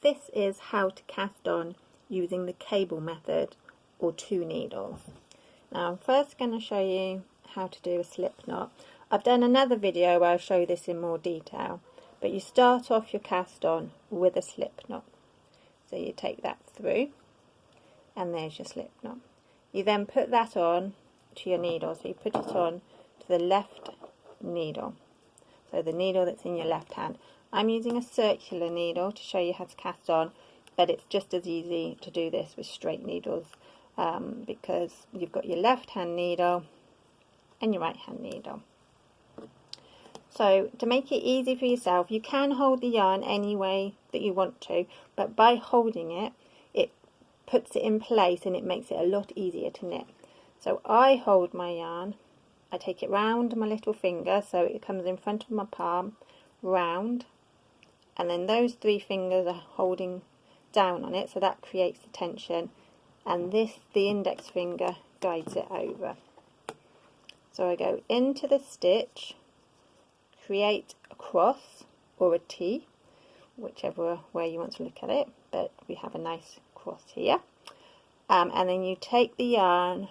This is how to cast on using the cable method or 2 needles. Now I'm first going to show you how to do a slip knot. I've done another video where I'll show this in more detail, but you start off your cast on with a slip knot. So you take that through and there's your slip knot. You then put that on to your needle, so you put it on to the left needle, so the needle that's in your left hand. I'm using a circular needle to show you how to cast on, but it's just as easy to do this with straight needles because you've got your left hand needle and your right hand needle. So to make it easy for yourself, you can hold the yarn any way that you want to, but by holding it, it puts it in place and it makes it a lot easier to knit. So I hold my yarn, I take it round my little finger so it comes in front of my palm, round, and then those 3 fingers are holding down on it, so that creates the tension, and the index finger guides it over. So I go into the stitch, create a cross or a T, whichever way you want to look at it, but we have a nice cross here, and then you take the yarn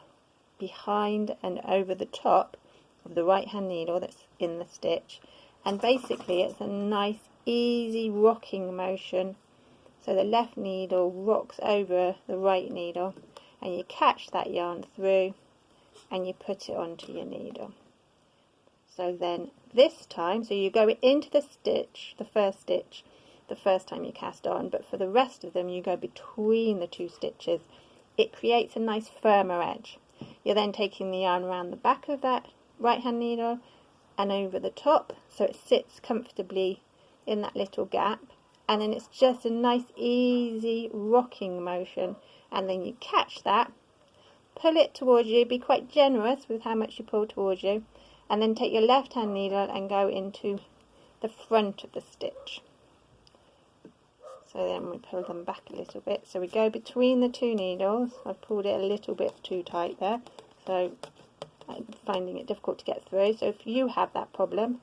behind and over the top of the right hand needle that's in the stitch, and basically it's a nice easy rocking motion, so the left needle rocks over the right needle and you catch that yarn through and you put it onto your needle. So then this time, so you go into the stitch, the first stitch, the first time you cast on, but for the rest of them you go between the 2 stitches. It creates a nice firmer edge. You're then taking the yarn around the back of that right hand needle and over the top, so it sits comfortably in that little gap, and then it's just a nice easy rocking motion, and then you catch that, pull it towards you, be quite generous with how much you pull towards you, and then take your left hand needle and go into the front of the stitch. So then we pull them back a little bit, so we go between the 2 needles. I've pulled it a little bit too tight there, so I'm finding it difficult to get through. So if you have that problem,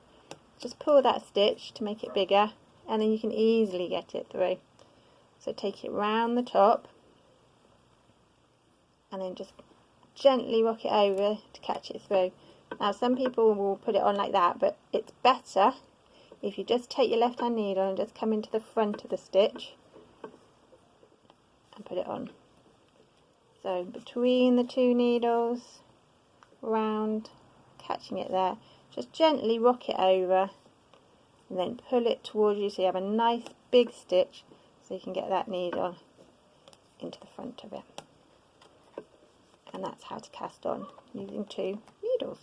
just pull that stitch to make it bigger, and then you can easily get it through. So take it round the top and then just gently rock it over to catch it through. Now some people will put it on like that, but it's better if you just take your left hand needle and just come into the front of the stitch and put it on. So between the 2 needles, round, catching it there, just gently rock it over and then pull it towards you so you have a nice big stitch, so you can get that needle into the front of it. And that's how to cast on using 2 needles.